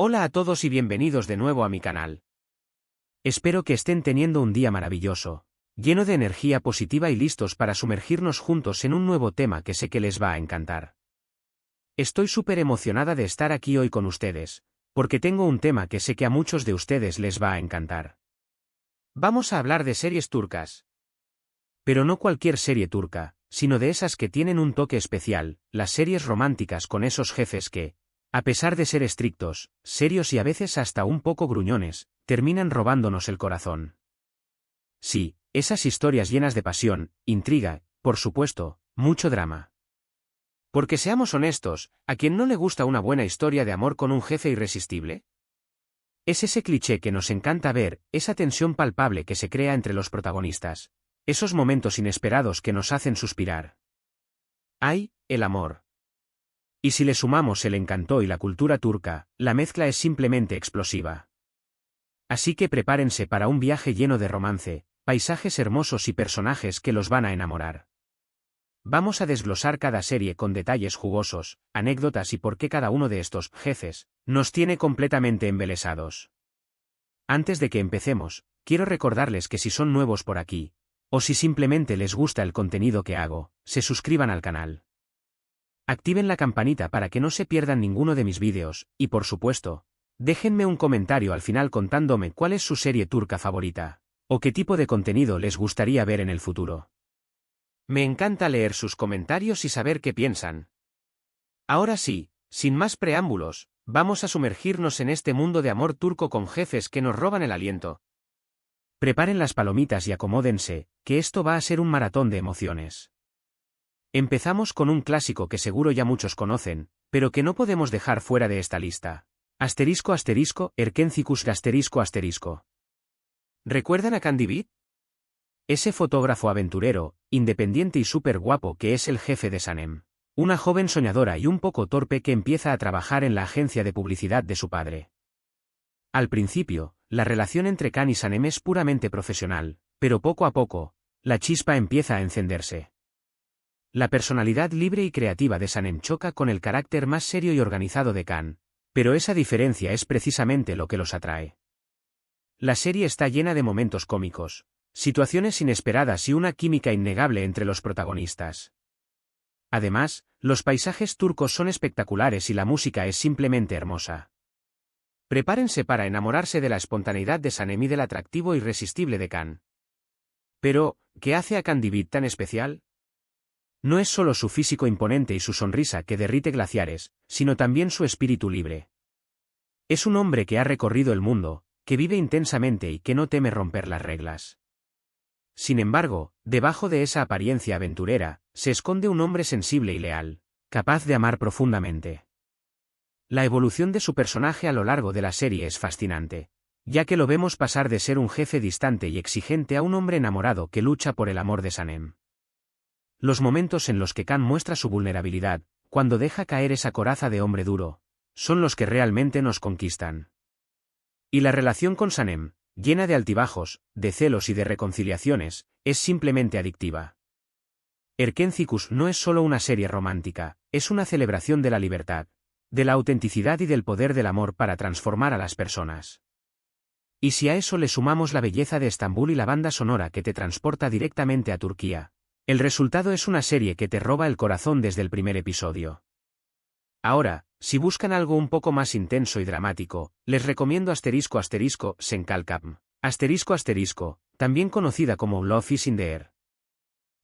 Hola a todos y bienvenidos de nuevo a mi canal. Espero que estén teniendo un día maravilloso, lleno de energía positiva y listos para sumergirnos juntos en un nuevo tema que sé que les va a encantar. Estoy súper emocionada de estar aquí hoy con ustedes, porque tengo un tema que sé que a muchos de ustedes les va a encantar. Vamos a hablar de series turcas. Pero no cualquier serie turca, sino de esas que tienen un toque especial, las series románticas con esos jefes que, a pesar de ser estrictos, serios y a veces hasta un poco gruñones, terminan robándonos el corazón. Sí, esas historias llenas de pasión, intriga, por supuesto, mucho drama. Porque seamos honestos, ¿a quién no le gusta una buena historia de amor con un jefe irresistible? Es ese cliché que nos encanta ver, esa tensión palpable que se crea entre los protagonistas, esos momentos inesperados que nos hacen suspirar. ¡Ay, el amor! Y si le sumamos el encanto y la cultura turca, la mezcla es simplemente explosiva. Así que prepárense para un viaje lleno de romance, paisajes hermosos y personajes que los van a enamorar. Vamos a desglosar cada serie con detalles jugosos, anécdotas y por qué cada uno de estos jefes nos tiene completamente embelesados. Antes de que empecemos, quiero recordarles que si son nuevos por aquí, o si simplemente les gusta el contenido que hago, se suscriban al canal. Activen la campanita para que no se pierdan ninguno de mis vídeos, y por supuesto, déjenme un comentario al final contándome cuál es su serie turca favorita, o qué tipo de contenido les gustaría ver en el futuro. Me encanta leer sus comentarios y saber qué piensan. Ahora sí, sin más preámbulos, vamos a sumergirnos en este mundo de amor turco con jefes que nos roban el aliento. Preparen las palomitas y acomódense, que esto va a ser un maratón de emociones. Empezamos con un clásico que seguro ya muchos conocen, pero que no podemos dejar fuera de esta lista. Erkencikus ***. ¿Recuerdan a Candibit? Ese fotógrafo aventurero, independiente y súper guapo que es el jefe de Sanem. Una joven soñadora y un poco torpe que empieza a trabajar en la agencia de publicidad de su padre. Al principio, la relación entre Can y Sanem es puramente profesional, pero poco a poco, la chispa empieza a encenderse. La personalidad libre y creativa de Sanem choca con el carácter más serio y organizado de Can, pero esa diferencia es precisamente lo que los atrae. La serie está llena de momentos cómicos, situaciones inesperadas y una química innegable entre los protagonistas. Además, los paisajes turcos son espectaculares y la música es simplemente hermosa. Prepárense para enamorarse de la espontaneidad de Sanem y del atractivo irresistible de Can. Pero, ¿qué hace a Candibit tan especial? No es solo su físico imponente y su sonrisa que derrite glaciares, sino también su espíritu libre. Es un hombre que ha recorrido el mundo, que vive intensamente y que no teme romper las reglas. Sin embargo, debajo de esa apariencia aventurera, se esconde un hombre sensible y leal, capaz de amar profundamente. La evolución de su personaje a lo largo de la serie es fascinante, ya que lo vemos pasar de ser un jefe distante y exigente a un hombre enamorado que lucha por el amor de Sanem. Los momentos en los que Can muestra su vulnerabilidad, cuando deja caer esa coraza de hombre duro, son los que realmente nos conquistan. Y la relación con Sanem, llena de altibajos, de celos y de reconciliaciones, es simplemente adictiva. Erkencikus no es solo una serie romántica, es una celebración de la libertad, de la autenticidad y del poder del amor para transformar a las personas. Y si a eso le sumamos la belleza de Estambul y la banda sonora que te transporta directamente a Turquía, el resultado es una serie que te roba el corazón desde el primer episodio. Ahora, si buscan algo un poco más intenso y dramático, les recomiendo ***Senkalkapm. También conocida como Love is in the Air.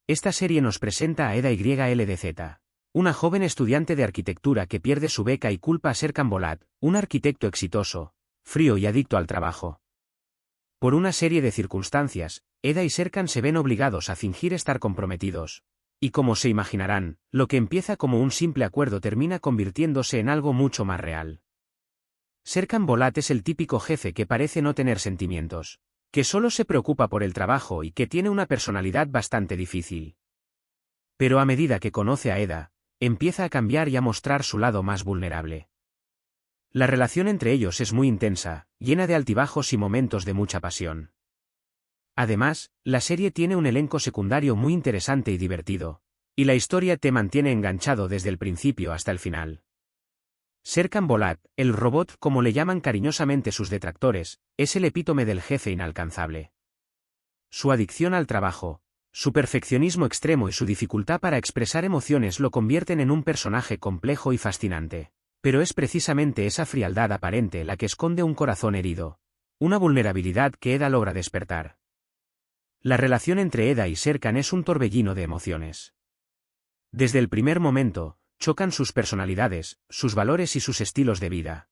Esta serie nos presenta a Eda YLDZ, una joven estudiante de arquitectura que pierde su beca y culpa a Serkan Bolat, un arquitecto exitoso, frío y adicto al trabajo. Por una serie de circunstancias, Eda y Serkan se ven obligados a fingir estar comprometidos. Y como se imaginarán, lo que empieza como un simple acuerdo termina convirtiéndose en algo mucho más real. Serkan Bolat es el típico jefe que parece no tener sentimientos, que solo se preocupa por el trabajo y que tiene una personalidad bastante difícil. Pero a medida que conoce a Eda, empieza a cambiar y a mostrar su lado más vulnerable. La relación entre ellos es muy intensa, llena de altibajos y momentos de mucha pasión. Además, la serie tiene un elenco secundario muy interesante y divertido, y la historia te mantiene enganchado desde el principio hasta el final. Serkan Bolat, el robot, como le llaman cariñosamente sus detractores, es el epítome del jefe inalcanzable. Su adicción al trabajo, su perfeccionismo extremo y su dificultad para expresar emociones lo convierten en un personaje complejo y fascinante. Pero es precisamente esa frialdad aparente la que esconde un corazón herido, una vulnerabilidad que Eda logra despertar. La relación entre Eda y Serkan es un torbellino de emociones. Desde el primer momento, chocan sus personalidades, sus valores y sus estilos de vida.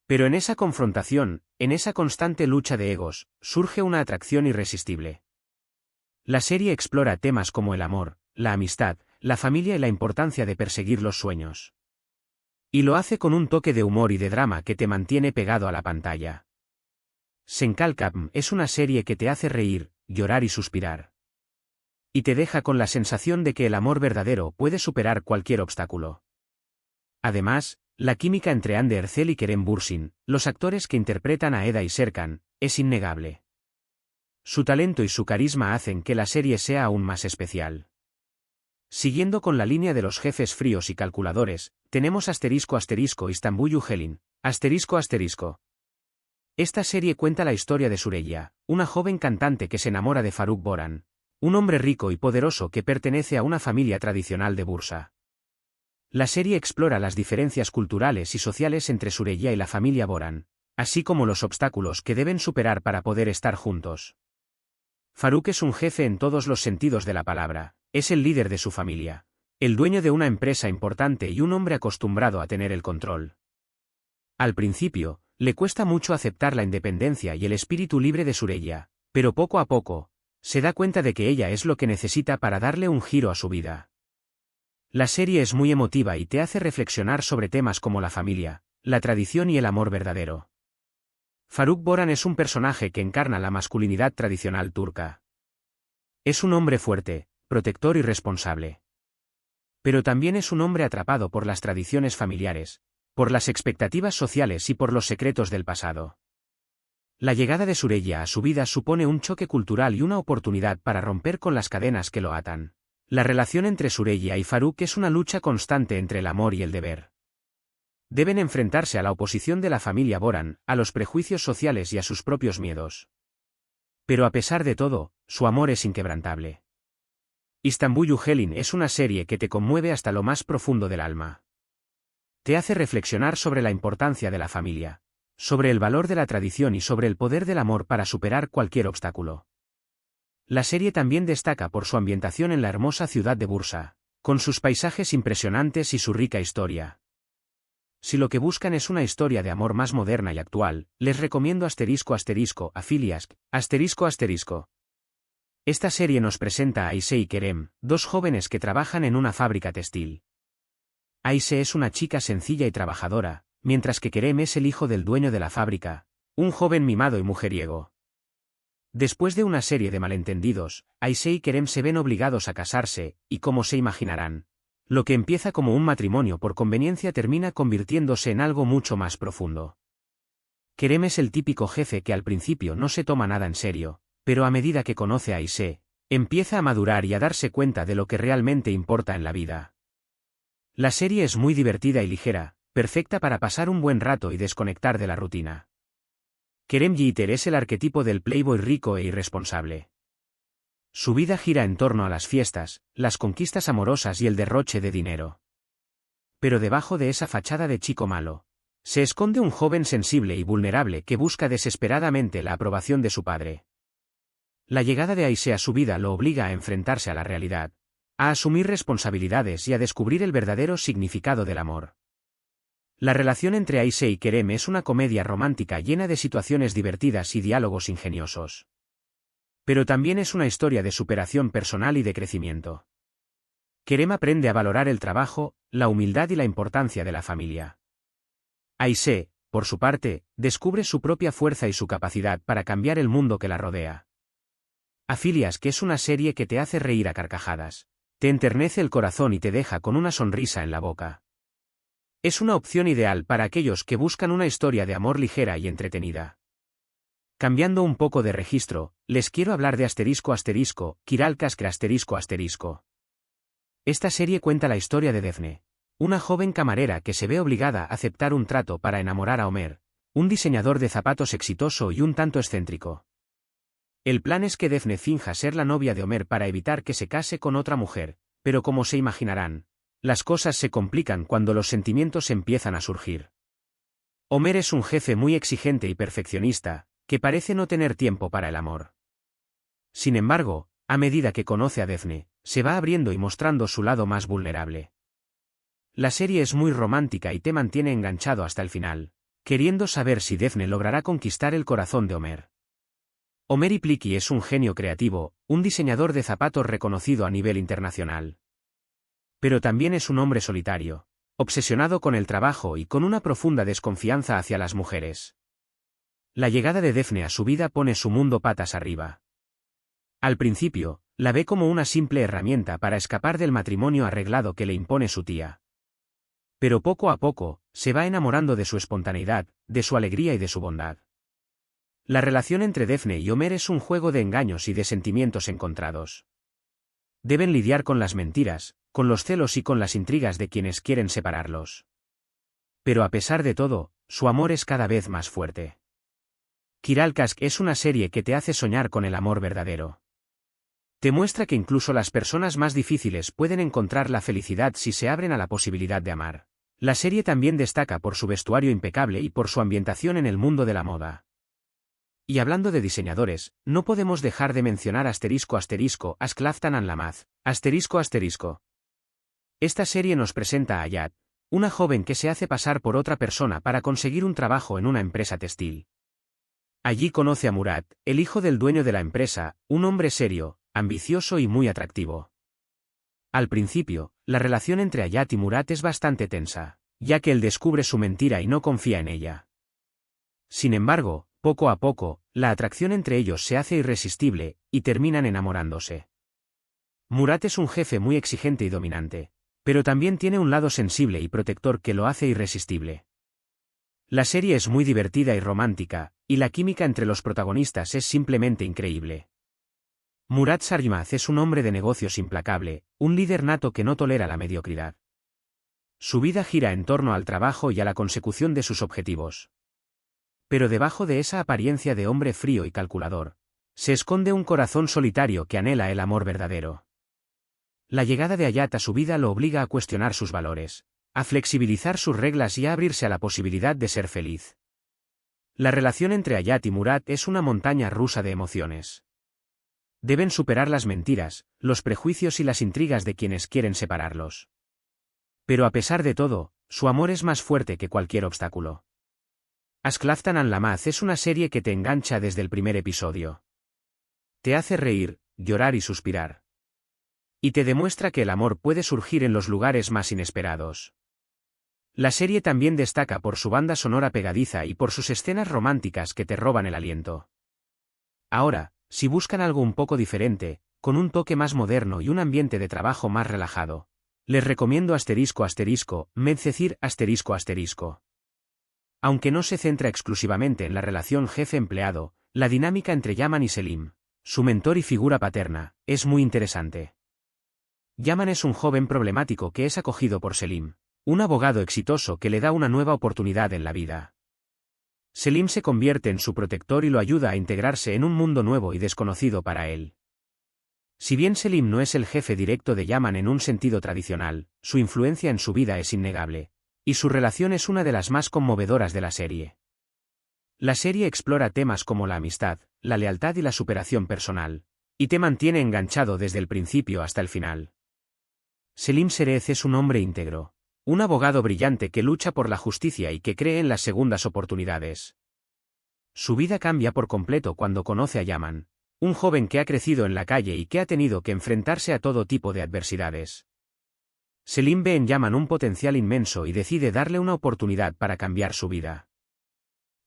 Pero en esa confrontación, en esa constante lucha de egos, surge una atracción irresistible. La serie explora temas como el amor, la amistad, la familia y la importancia de perseguir los sueños. Y lo hace con un toque de humor y de drama que te mantiene pegado a la pantalla. Senkalkam es una serie que te hace reír, llorar y suspirar. Y te deja con la sensación de que el amor verdadero puede superar cualquier obstáculo. Además, la química entre Hande Erçel y Kerem Bürsin, los actores que interpretan a Eda y Serkan, es innegable. Su talento y su carisma hacen que la serie sea aún más especial. Siguiendo con la línea de los jefes fríos y calculadores, tenemos Istanbul Ugelin, ***. Esta serie cuenta la historia de Süreyya, una joven cantante que se enamora de Faruk Boran, un hombre rico y poderoso que pertenece a una familia tradicional de Bursa. La serie explora las diferencias culturales y sociales entre Süreyya y la familia Boran, así como los obstáculos que deben superar para poder estar juntos. Faruk es un jefe en todos los sentidos de la palabra, es el líder de su familia, el dueño de una empresa importante y un hombre acostumbrado a tener el control. Al principio, le cuesta mucho aceptar la independencia y el espíritu libre de Süreyya, pero poco a poco, se da cuenta de que ella es lo que necesita para darle un giro a su vida. La serie es muy emotiva y te hace reflexionar sobre temas como la familia, la tradición y el amor verdadero. Faruk Boran es un personaje que encarna la masculinidad tradicional turca. Es un hombre fuerte, protector y responsable. Pero también es un hombre atrapado por las tradiciones familiares, por las expectativas sociales y por los secretos del pasado. La llegada de Süreyya a su vida supone un choque cultural y una oportunidad para romper con las cadenas que lo atan. La relación entre Süreyya y Faruk es una lucha constante entre el amor y el deber. Deben enfrentarse a la oposición de la familia Boran, a los prejuicios sociales y a sus propios miedos. Pero a pesar de todo, su amor es inquebrantable. Istanbul Ugelin es una serie que te conmueve hasta lo más profundo del alma. Te hace reflexionar sobre la importancia de la familia, sobre el valor de la tradición y sobre el poder del amor para superar cualquier obstáculo. La serie también destaca por su ambientación en la hermosa ciudad de Bursa, con sus paisajes impresionantes y su rica historia. Si lo que buscan es una historia de amor más moderna y actual, les recomiendo ***Afilias, ***. Esta serie nos presenta a Ayşe y Kerem, dos jóvenes que trabajan en una fábrica textil. Ayşe es una chica sencilla y trabajadora, mientras que Kerem es el hijo del dueño de la fábrica, un joven mimado y mujeriego. Después de una serie de malentendidos, Ayşe y Kerem se ven obligados a casarse, y como se imaginarán, lo que empieza como un matrimonio por conveniencia termina convirtiéndose en algo mucho más profundo. Kerem es el típico jefe que al principio no se toma nada en serio, pero a medida que conoce a Ayşe, empieza a madurar y a darse cuenta de lo que realmente importa en la vida. La serie es muy divertida y ligera, perfecta para pasar un buen rato y desconectar de la rutina. Kerem Yiğiter es el arquetipo del playboy rico e irresponsable. Su vida gira en torno a las fiestas, las conquistas amorosas y el derroche de dinero. Pero debajo de esa fachada de chico malo, se esconde un joven sensible y vulnerable que busca desesperadamente la aprobación de su padre. La llegada de Ayşe a su vida lo obliga a enfrentarse a la realidad, a asumir responsabilidades y a descubrir el verdadero significado del amor. La relación entre Ayşe y Kerem es una comedia romántica llena de situaciones divertidas y diálogos ingeniosos. Pero también es una historia de superación personal y de crecimiento. Kerem aprende a valorar el trabajo, la humildad y la importancia de la familia. Ayşe, por su parte, descubre su propia fuerza y su capacidad para cambiar el mundo que la rodea. Afilias, que es una serie que te hace reír a carcajadas, te enternece el corazón y te deja con una sonrisa en la boca. Es una opción ideal para aquellos que buscan una historia de amor ligera y entretenida. Cambiando un poco de registro, les quiero hablar de Kiralkaskre ***. Esta serie cuenta la historia de Defne, una joven camarera que se ve obligada a aceptar un trato para enamorar a Homer, un diseñador de zapatos exitoso y un tanto excéntrico. El plan es que Daphne finja ser la novia de Homer para evitar que se case con otra mujer, pero como se imaginarán, las cosas se complican cuando los sentimientos empiezan a surgir. Homer es un jefe muy exigente y perfeccionista, que parece no tener tiempo para el amor. Sin embargo, a medida que conoce a Daphne, se va abriendo y mostrando su lado más vulnerable. La serie es muy romántica y te mantiene enganchado hasta el final, queriendo saber si Daphne logrará conquistar el corazón de Homer. Homer Plicky es un genio creativo, un diseñador de zapatos reconocido a nivel internacional. Pero también es un hombre solitario, obsesionado con el trabajo y con una profunda desconfianza hacia las mujeres. La llegada de Daphne a su vida pone su mundo patas arriba. Al principio, la ve como una simple herramienta para escapar del matrimonio arreglado que le impone su tía. Pero poco a poco, se va enamorando de su espontaneidad, de su alegría y de su bondad. La relación entre Daphne y Homer es un juego de engaños y de sentimientos encontrados. Deben lidiar con las mentiras, con los celos y con las intrigas de quienes quieren separarlos. Pero a pesar de todo, su amor es cada vez más fuerte. Kiral Kask es una serie que te hace soñar con el amor verdadero. Te muestra que incluso las personas más difíciles pueden encontrar la felicidad si se abren a la posibilidad de amar. La serie también destaca por su vestuario impecable y por su ambientación en el mundo de la moda. Y hablando de diseñadores, no podemos dejar de mencionar *** Ask Laftan and Lamath, ***. Esta serie nos presenta a Ayat, una joven que se hace pasar por otra persona para conseguir un trabajo en una empresa textil. Allí conoce a Murat, el hijo del dueño de la empresa, un hombre serio, ambicioso y muy atractivo. Al principio, la relación entre Ayat y Murat es bastante tensa, ya que él descubre su mentira y no confía en ella. Sin embargo, poco a poco, la atracción entre ellos se hace irresistible, y terminan enamorándose. Murat es un jefe muy exigente y dominante, pero también tiene un lado sensible y protector que lo hace irresistible. La serie es muy divertida y romántica, y la química entre los protagonistas es simplemente increíble. Murat Sarjmaz es un hombre de negocios implacable, un líder nato que no tolera la mediocridad. Su vida gira en torno al trabajo y a la consecución de sus objetivos. Pero debajo de esa apariencia de hombre frío y calculador, se esconde un corazón solitario que anhela el amor verdadero. La llegada de Ayat a su vida lo obliga a cuestionar sus valores, a flexibilizar sus reglas y a abrirse a la posibilidad de ser feliz. La relación entre Ayat y Murat es una montaña rusa de emociones. Deben superar las mentiras, los prejuicios y las intrigas de quienes quieren separarlos. Pero a pesar de todo, su amor es más fuerte que cualquier obstáculo. Ask Laftan and Lamath es una serie que te engancha desde el primer episodio. Te hace reír, llorar y suspirar. Y te demuestra que el amor puede surgir en los lugares más inesperados. La serie también destaca por su banda sonora pegadiza y por sus escenas románticas que te roban el aliento. Ahora, si buscan algo un poco diferente, con un toque más moderno y un ambiente de trabajo más relajado, les recomiendo Medcezir ***. Aunque no se centra exclusivamente en la relación jefe-empleado, la dinámica entre Yaman y Selim, su mentor y figura paterna, es muy interesante. Yaman es un joven problemático que es acogido por Selim, un abogado exitoso que le da una nueva oportunidad en la vida. Selim se convierte en su protector y lo ayuda a integrarse en un mundo nuevo y desconocido para él. Si bien Selim no es el jefe directo de Yaman en un sentido tradicional, su influencia en su vida es innegable, y su relación es una de las más conmovedoras de la serie. La serie explora temas como la amistad, la lealtad y la superación personal, y te mantiene enganchado desde el principio hasta el final. Selim Serez es un hombre íntegro, un abogado brillante que lucha por la justicia y que cree en las segundas oportunidades. Su vida cambia por completo cuando conoce a Yaman, un joven que ha crecido en la calle y que ha tenido que enfrentarse a todo tipo de adversidades. Selim ve en Yaman un potencial inmenso y decide darle una oportunidad para cambiar su vida.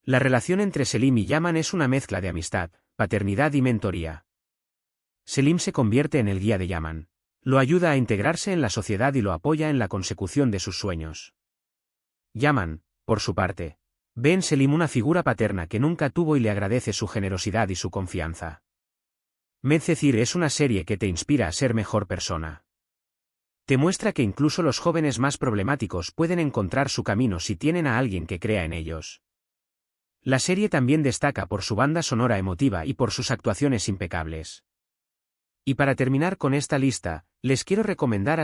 La relación entre Selim y Yaman es una mezcla de amistad, paternidad y mentoría. Selim se convierte en el guía de Yaman, lo ayuda a integrarse en la sociedad y lo apoya en la consecución de sus sueños. Yaman, por su parte, ve en Selim una figura paterna que nunca tuvo y le agradece su generosidad y su confianza. Medcezir es una serie que te inspira a ser mejor persona. Te muestra que incluso los jóvenes más problemáticos pueden encontrar su camino si tienen a alguien que crea en ellos. La serie también destaca por su banda sonora emotiva y por sus actuaciones impecables. Y para terminar con esta lista, les quiero recomendar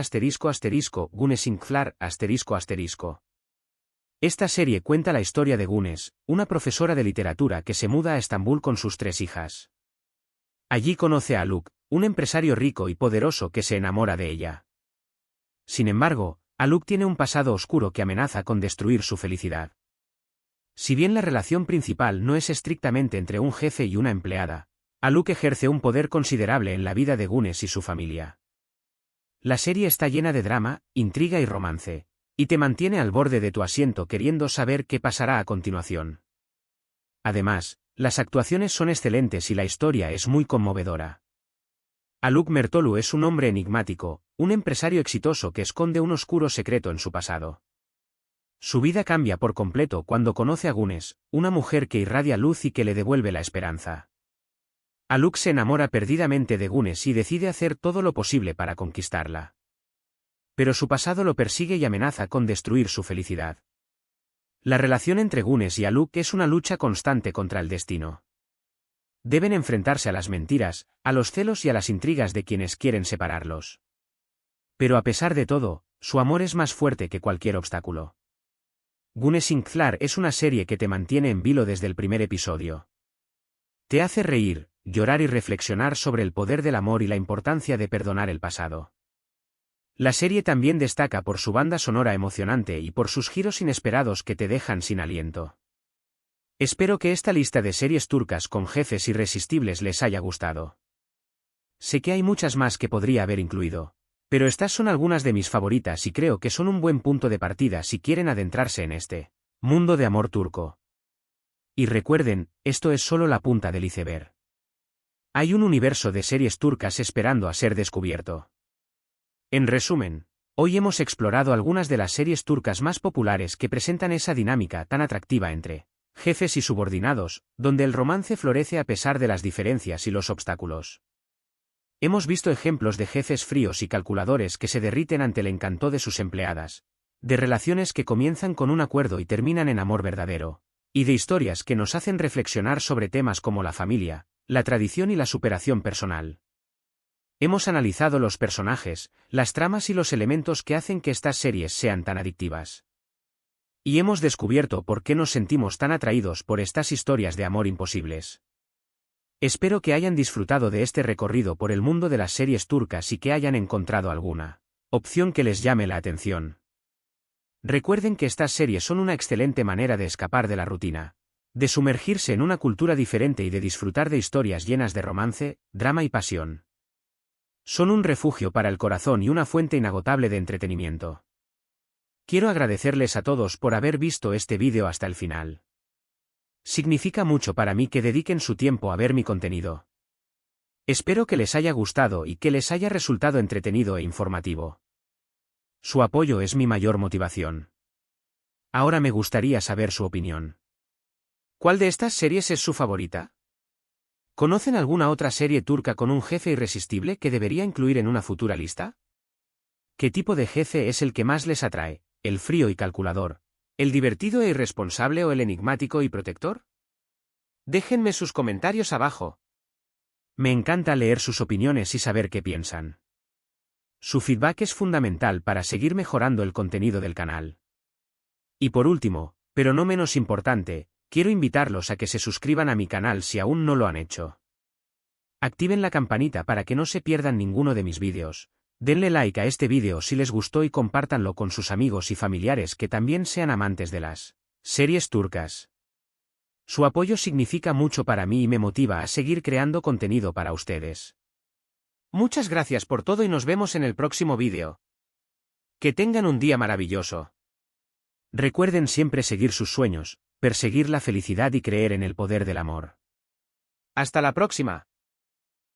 Gunes Inkflar ***. Esta serie cuenta la historia de Gunes, una profesora de literatura que se muda a Estambul con sus 3 hijas. Allí conoce a Luke, un empresario rico y poderoso que se enamora de ella. Sin embargo, Aluk tiene un pasado oscuro que amenaza con destruir su felicidad. Si bien la relación principal no es estrictamente entre un jefe y una empleada, Aluk ejerce un poder considerable en la vida de Gunes y su familia. La serie está llena de drama, intriga y romance, y te mantiene al borde de tu asiento queriendo saber qué pasará a continuación. Además, las actuaciones son excelentes y la historia es muy conmovedora. Aluk Mertolu es un hombre enigmático, un empresario exitoso que esconde un oscuro secreto en su pasado. Su vida cambia por completo cuando conoce a Gunes, una mujer que irradia luz y que le devuelve la esperanza. Aluk se enamora perdidamente de Gunes y decide hacer todo lo posible para conquistarla. Pero su pasado lo persigue y amenaza con destruir su felicidad. La relación entre Gunes y Aluk es una lucha constante contra el destino. Deben enfrentarse a las mentiras, a los celos y a las intrigas de quienes quieren separarlos. Pero a pesar de todo, su amor es más fuerte que cualquier obstáculo. Gunes Inkflar es una serie que te mantiene en vilo desde el primer episodio. Te hace reír, llorar y reflexionar sobre el poder del amor y la importancia de perdonar el pasado. La serie también destaca por su banda sonora emocionante y por sus giros inesperados que te dejan sin aliento. Espero que esta lista de series turcas con jefes irresistibles les haya gustado. Sé que hay muchas más que podría haber incluido, pero estas son algunas de mis favoritas y creo que son un buen punto de partida si quieren adentrarse en este mundo de amor turco. Y recuerden, esto es solo la punta del iceberg. Hay un universo de series turcas esperando a ser descubierto. En resumen, hoy hemos explorado algunas de las series turcas más populares que presentan esa dinámica tan atractiva entre jefes y subordinados, donde el romance florece a pesar de las diferencias y los obstáculos. Hemos visto ejemplos de jefes fríos y calculadores que se derriten ante el encanto de sus empleadas, de relaciones que comienzan con un acuerdo y terminan en amor verdadero, y de historias que nos hacen reflexionar sobre temas como la familia, la tradición y la superación personal. Hemos analizado los personajes, las tramas y los elementos que hacen que estas series sean tan adictivas. Y hemos descubierto por qué nos sentimos tan atraídos por estas historias de amor imposibles. Espero que hayan disfrutado de este recorrido por el mundo de las series turcas y que hayan encontrado alguna opción que les llame la atención. Recuerden que estas series son una excelente manera de escapar de la rutina, de sumergirse en una cultura diferente y de disfrutar de historias llenas de romance, drama y pasión. Son un refugio para el corazón y una fuente inagotable de entretenimiento. Quiero agradecerles a todos por haber visto este vídeo hasta el final. Significa mucho para mí que dediquen su tiempo a ver mi contenido. Espero que les haya gustado y que les haya resultado entretenido e informativo. Su apoyo es mi mayor motivación. Ahora me gustaría saber su opinión. ¿Cuál de estas series es su favorita? ¿Conocen alguna otra serie turca con un jefe irresistible que debería incluir en una futura lista? ¿Qué tipo de jefe es el que más les atrae? ¿El frío y calculador, el divertido e irresponsable o el enigmático y protector? Déjenme sus comentarios abajo. Me encanta leer sus opiniones y saber qué piensan. Su feedback es fundamental para seguir mejorando el contenido del canal. Y por último, pero no menos importante, quiero invitarlos a que se suscriban a mi canal si aún no lo han hecho. Activen la campanita para que no se pierdan ninguno de mis vídeos. Denle like a este vídeo si les gustó y compártanlo con sus amigos y familiares que también sean amantes de las series turcas. Su apoyo significa mucho para mí y me motiva a seguir creando contenido para ustedes. Muchas gracias por todo y nos vemos en el próximo vídeo. Que tengan un día maravilloso. Recuerden siempre seguir sus sueños, perseguir la felicidad y creer en el poder del amor. Hasta la próxima.